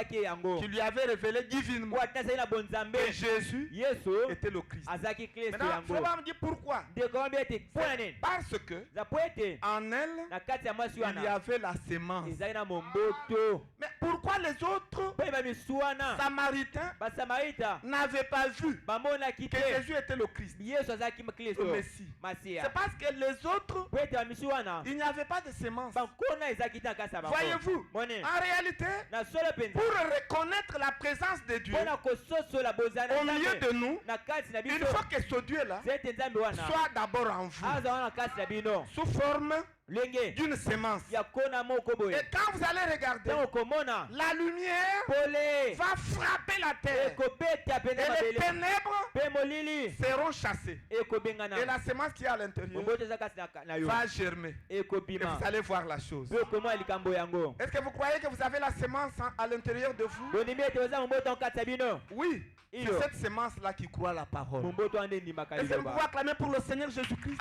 qui lui avait révélé divinement que Jésus était le Christ. Maintenant, il faut me dire pourquoi. Parce que en elle, il y avait la sémence. Mais pourquoi les autres Samaritains n'avaient pas vu que Jésus était le Christ, le Messie? C'est parce que les autres, il n'y avait pas de sémence. Voyez-vous, en réalité, pour reconnaître la présence de Dieu au milieu de nous, il faut que ce Dieu-là soit d'abord en vous, sous forme d'une sémence. Et quand vous allez regarder, la lumière va frapper la terre et les ténèbres seront chassées. Et la sémence qui est à l'intérieur va germer. Et vous allez voir la chose. Est-ce que vous croyez que vous avez la sémence à l'intérieur de vous? Oui. C'est cette sémence-là qui croit la parole. Est-ce que vous pouvez acclamer pour le Seigneur Jésus-Christ?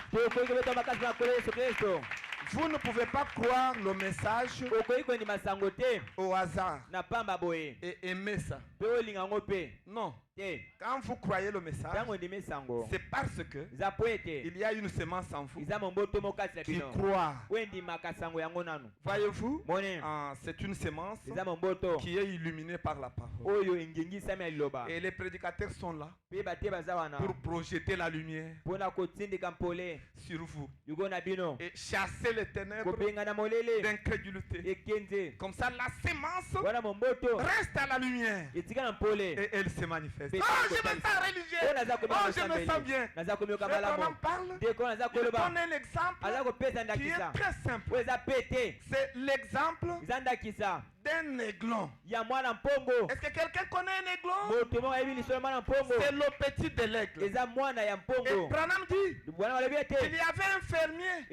Vous ne pouvez pas croire le message au hasard et aimer ça. Non. Quand vous croyez le message, c'est parce que il y a une sémence en vous qui croit. Voyez-vous, c'est une sémence qui est illuminée par la parole. Et les prédicateurs sont là pour projeter la lumière sur vous et chasser les ténèbres d'incrédulité. Comme ça, la sémence reste à la lumière et elle se manifeste. Oh, je me sens religieux. Oh, je me sens bien. On en parle. Il donne un exemple qui est très simple. C'est l'exemple d'un aiglon. Est-ce que quelqu'un connaît un aiglon? C'est le petit de l'aigle. Et Branham dit qu'il y avait un fermier.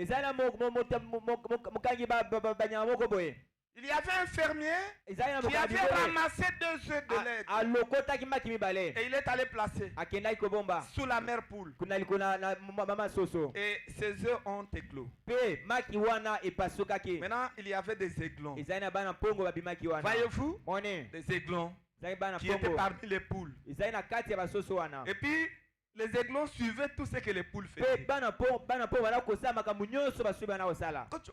Il y avait un fermier qui avait ramassé 2 œufs de l'aigle. Et il est allé placer sous la mère poule. Et ces œufs ont éclos. Maintenant, il y avait des aiglons. Voyez-vous, des aiglons qui étaient parmi les poules. Et puis, les aiglons suivaient tout ce que les poules faisaient. Ils suivaient. Tout ce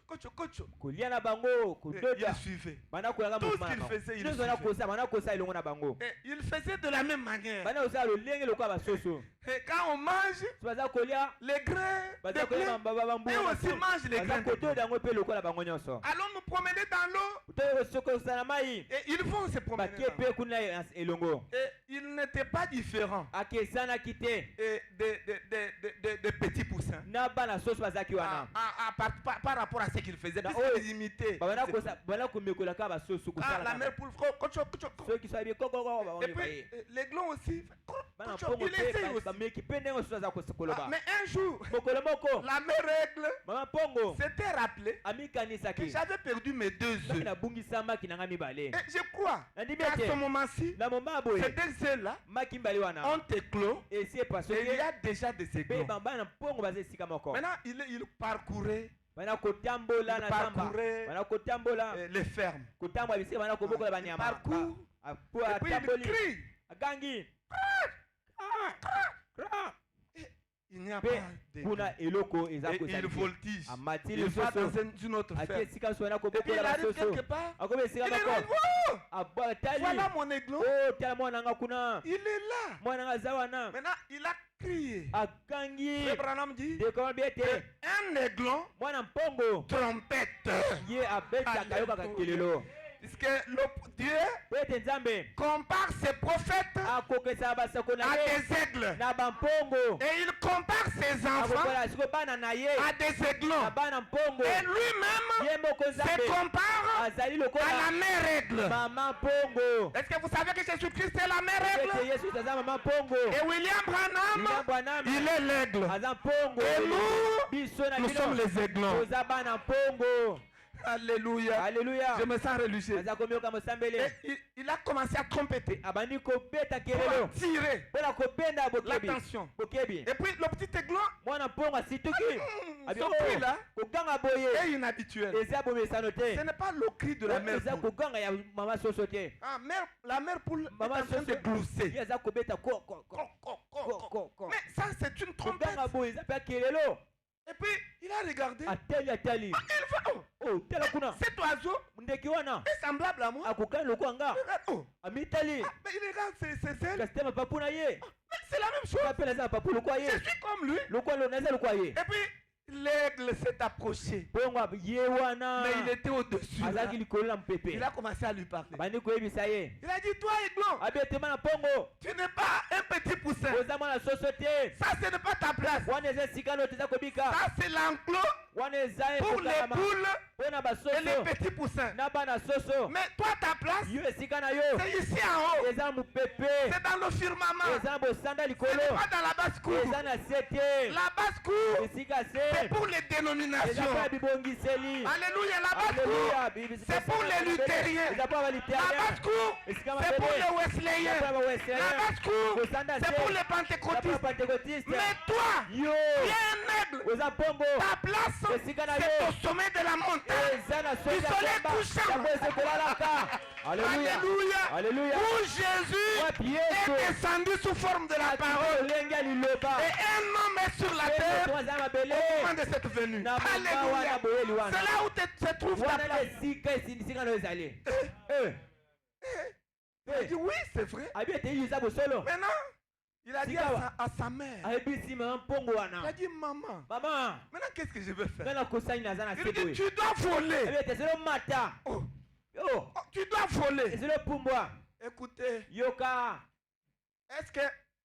qu'ils faisaient, ils suivaient. Et ils faisaient de la même manière. Et quand on mange les grains de blé, et aussi mange les grains de blé. Allons nous promener dans l'eau. Et ils vont se promener dans l'eau. Et ils n'étaient pas différents des petits poussins par rapport à ce qu'ils faisaient. Ils imitaient. La mère poule. Et puis l'aiglon aussi. Il essaye aussi. Mais un jour, la mère aigle s'était rappelé que j'avais perdu mes 2 œufs. Et je crois qu'à ce moment-ci, ces 2 œufs-là ont éclos. Et il y a déjà des aiglons. Maintenant, il parcourait les fermes. Il parcourt. Et puis il crie. Il n'y a pas de... Et il voltige. Il va dans une autre ferme. Et puis il arrive quelque part. Il dit, voilà mon aiglon. Il est là. Maintenant, il a crié. Le Branham dit, un aiglon trompette. Puisque Dieu compare ses prophètes à des aigles. Et il compare ses enfants à des aiglons. Et lui-même se compare à la mère aigle. Est-ce que vous savez que Jésus-Christ est la mère aigle? Et William Branham, il est l'aigle. Et nous sommes les aiglons. Alléluia. Alléluia. Je me sens religieux. Et il a commencé à trompeter. Pour attirer l'attention. Et puis le petit aiglon, son cri là est inhabituel. Ce n'est pas le cri de la mère poule. La mère poule est en train de glousser. Mais ça c'est une trompette. Et puis il a regardé. Cet oiseau est semblable à moi. Mais il regarde ses ailes. C'est la même chose. Je suis comme lui. Et puis l'aigle s'est approché. Mais il était au-dessus. Il a commencé à lui parler. Il a dit, toi aiglon, tu n'es pas un petit poussin. Ça ce n'est pas ta place. Ça c'est l'enclos pour les poules et les petits poussins. Mais toi ta place, c'est ici en haut. C'est dans le firmament. Ce n'est pas dans la basse-cour. La basse-cour, c'est pour les dénominations. Alléluia, la basse-cour, c'est pour les luthériens. La basse-cour, c'est pour les wesleyens. La basse-cour, c'est pour les pentecôtistes. Mais toi, tu es un aigle. Ta place, c'est au sommet de la montagne. Du soleil couchant. Alléluia. Où Jésus est descendu sous forme de la parole. Et un homme est sur la terre au moment de cette venue. Alléluia. C'est là où se trouve ta place. Il dit oui, c'est vrai. Maintenant, il a dit à sa mère. Il a dit maman. Maintenant, qu'est-ce que je veux faire? Il dit tu dois voler. Tu dois voler. Écoutez. Est-ce que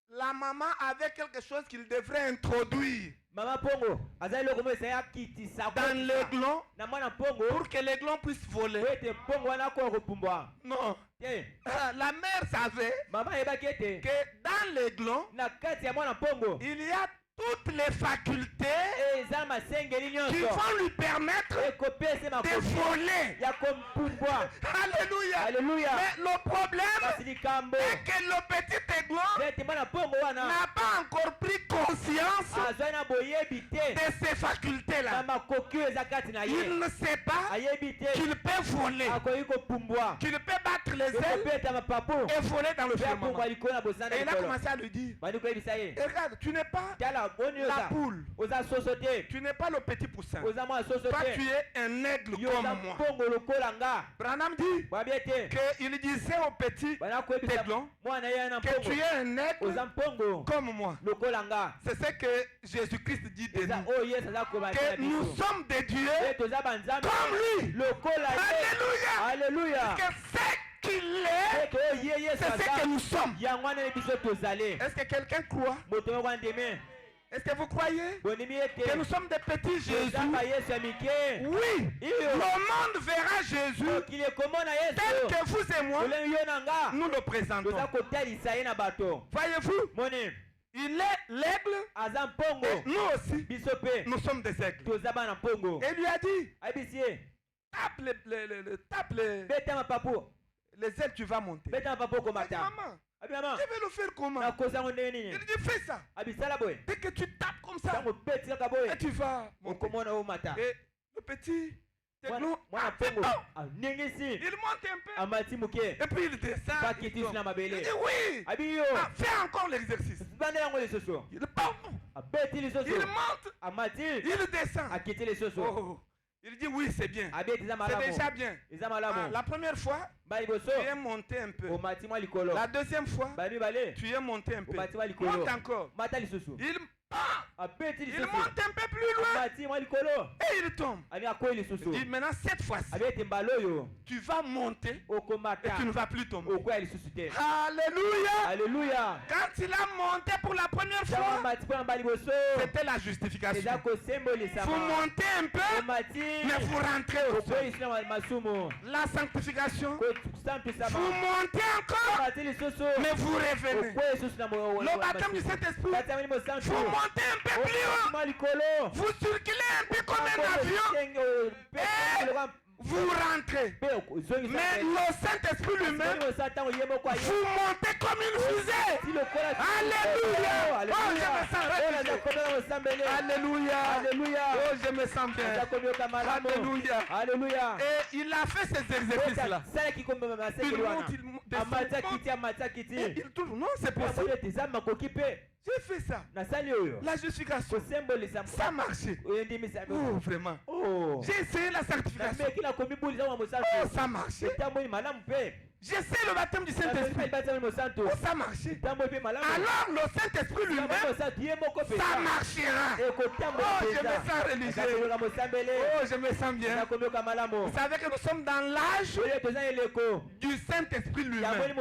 la maman avait quelque chose qu'il devrait introduire dans l'aiglon pour que l'aiglon puisse voler? Non. La mère savait que dans l'aiglon, il y a toutes les facultés qui vont lui permettre de voler. Alléluia. Mais le problème est que le petit aiglon n'a pas encore pris conscience de ces facultés-là. Il ne sait pas qu'il peut voler, qu'il peut battre les ailes et voler dans le firmament. Et il a commencé à lui dire, regarde, tu n'es pas la poule, tu n'es pas le petit poussin. Toi tu es un aigle comme moi. Branham dit qu'il disait au petit aiglon que tu es un aigle comme moi. C'est ce que Jésus-Christ dit de nous, que nous sommes des dieux comme lui. Alléluia. Que c'est qu'il est, c'est ce que nous sommes. Est-ce que quelqu'un croit? Est-ce que vous croyez que nous sommes des petits Jésus? Oui. Le monde verra Jésus tel que vous et moi nous le présentons. Voyez-vous? Il est l'aigle et nous aussi nous sommes des aigles. Et il lui a dit, tape les ailes, tu vas monter. Maman, je vais le faire comment? Il dit fais ça. Dès que tu tapes comme ça, et tu vas monter. Et le petit aiglon, il monte un peu. Et puis il descend. Il dit oui. Fais encore l'exercice. Il monte. Il descend. Oh. Il dit oui, c'est bien. C'est déjà bien. La première fois, tu es monté un peu. La deuxième fois, tu es monté un peu. Monte encore. Il monte un peu plus loin et il tombe. Il dit maintenant cette fois-ci, tu vas monter et tu ne vas plus tomber. Alléluia. Quand il a monté pour la première fois, c'était la justification. Vous montez un peu, mais vous rentrez au sol. La sanctification, vous montez encore, mais vous revenez. Le baptême du Saint-Esprit, vous montez un peu plus haut, vous circulez un peu comme un avion, et vous rentrez. Mais le Saint-Esprit lui-même, vous montez comme une fusée. Alléluia. Oh, je me sens réjouis. Alléluia. Oh, je me sens bien. Alléluia. Et il a fait ces exercices-là. Il trouve, non, c'est possible. J'ai fait ça. La justification. Ça marchait. Oh, vraiment. J'ai essayé la sanctification. Oh, ça marchait. J'ai essayé le baptême du Saint-Esprit. Oh, ça marchait. Alors le Saint-Esprit lui-même, ça marchera. Oh, je me sens religieux. Oh, je me sens bien. Vous savez que nous sommes dans l'âge du Saint-Esprit lui-même.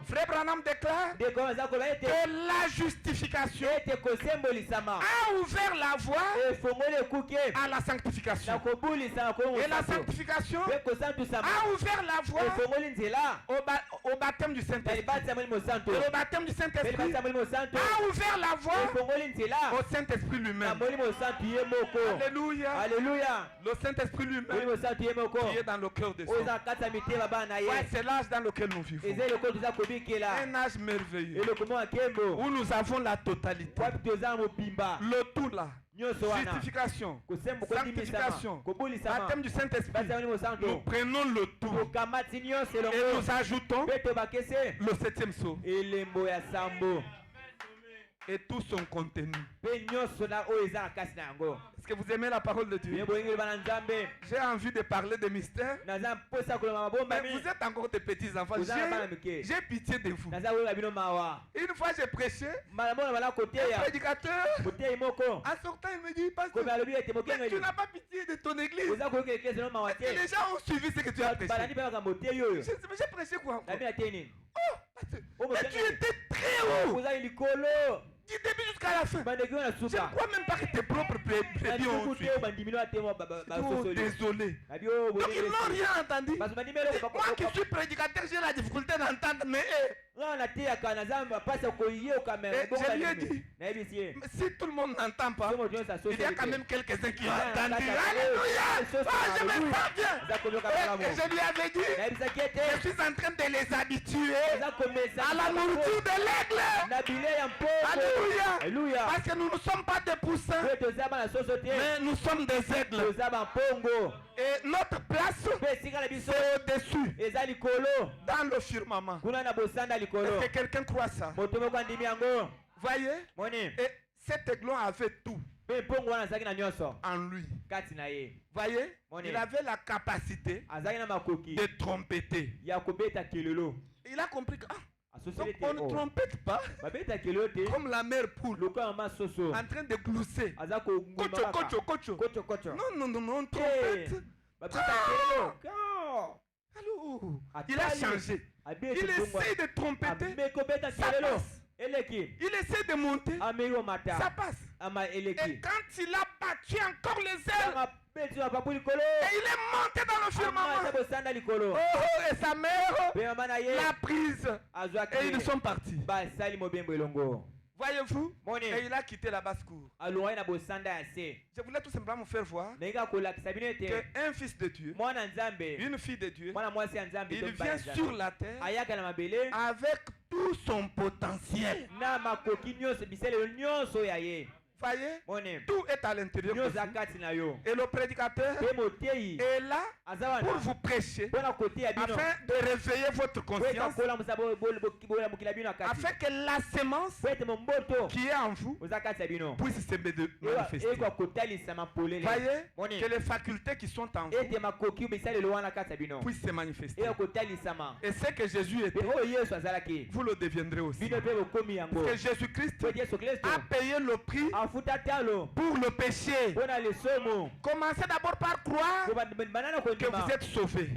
Frère Branham déclare que la justification a ouvert la voie à la sanctification. Et la sanctification a ouvert la voie au baptême du Saint-Esprit. Et le baptême du Saint-Esprit a ouvert la voie au Saint-Esprit lui-même. Alléluia. Le Saint-Esprit lui-même qui est dans le cœur des hommes. Ouais, c'est l'âge dans lequel nous vivons. Un âge merveilleux où nous avons la totalité. Le tout là. Justification, sanctification, baptême du Saint-Esprit. Nous prenons le tout et nous ajoutons le 7e sceau et tout son contenu. Est-ce que vous aimez la parole de Dieu? J'ai envie de parler des mystères. Mais vous êtes encore des petits enfants. J'ai pitié de vous. Une fois j'ai prêché, un prédicateur, en sortant il me dit, pasteur, mais tu n'as pas pitié de ton église. Et les gens ont suivi ce que tu as prêché. J'ai prêché quoi? Oh, pasteur, mais tu étais très haut. Du début jusqu'à la fin. Je ne crois même pas que tes propres brebis ont suivi. Oh, désolé. Donc ils n'ont rien entendu. Moi qui suis prédicateur, j'ai la difficulté d'entendre, mais je lui ai dit, si tout le monde n'entend pas, il y a quand même quelques-uns qui ont entendu. Alléluia. Je me sens bien. Et je lui avais dit, je suis en train de les habituer à la nourriture de l'aigle. Alléluia. Parce que nous ne sommes pas des poussins, mais nous sommes des aigles. Et notre place, c'est au-dessus, dans le firmament. Est-ce que quelqu'un croit ça? Voyez? Et cet aiglon avait tout en lui. Voyez? Il avait la capacité de trompeter. Il a compris que donc on ne trompette pas comme la mère poule en train de glousser. Kocho. Non, on trompette. Il a changé. Il essaie de trompeter. Ça passe. Il essaie de monter. Ça passe. Et quand il a battu encore les ailes, et il est monté dans le firmament. Oh, et sa mère l'a prise. Et ils sont partis. Voyez-vous? Et il a quitté la basse-cour. Je voulais tout simplement vous faire voir qu'un fils de Dieu, une fille de Dieu, il vient sur la terre avec tout son potentiel. Voyez, tout est à l'intérieur de vous. Et le prédicateur est là pour vous prêcher, afin de réveiller votre conscience, afin que la sémence qui est en vous puisse se manifester. Voyez, que les facultés qui sont en vous puissent se manifester. Et ce que Jésus était, vous le deviendrez aussi. Parce que Jésus-Christ a payé le prix pour le péché. Commencez d'abord par croire que vous êtes sauvés.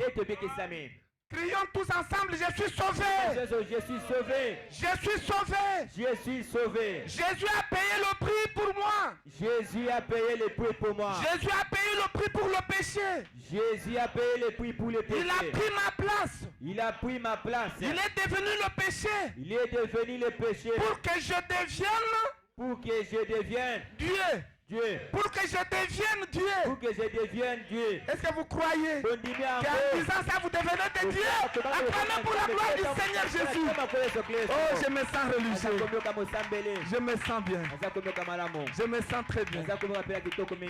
Crions tous ensemble, je suis sauvé. Je suis sauvé. Je suis sauvé. Je suis sauvé. Jésus a payé le prix pour moi. Jésus a payé le prix pour moi. Jésus a payé le prix pour le péché. Jésus a payé le prix pour le péché. Il a pris ma place. Il a pris ma place. Il est devenu le péché. Il est devenu le péché. Pour que je devienne Dieu. Pour que je devienne Dieu. Pour que je devienne Dieu. Pour que je devienne Dieu. Est-ce que vous croyez qu'en disant ça, vous devenez des dieux? Acclamez pour la gloire du Seigneur Jésus. Oh, je me sens religieux. Je me sens bien. Je me sens très bien.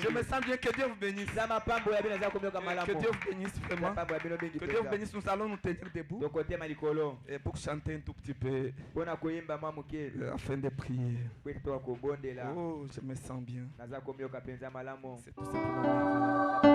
Je me sens bien. Que Dieu vous bénisse. Que Dieu vous bénisse vraiment. Que Dieu vous bénisse. Nous allons nous tenir debout et pour chanter un tout petit peu afin de prier. Oh, je me sens bien. C'est tout simplement.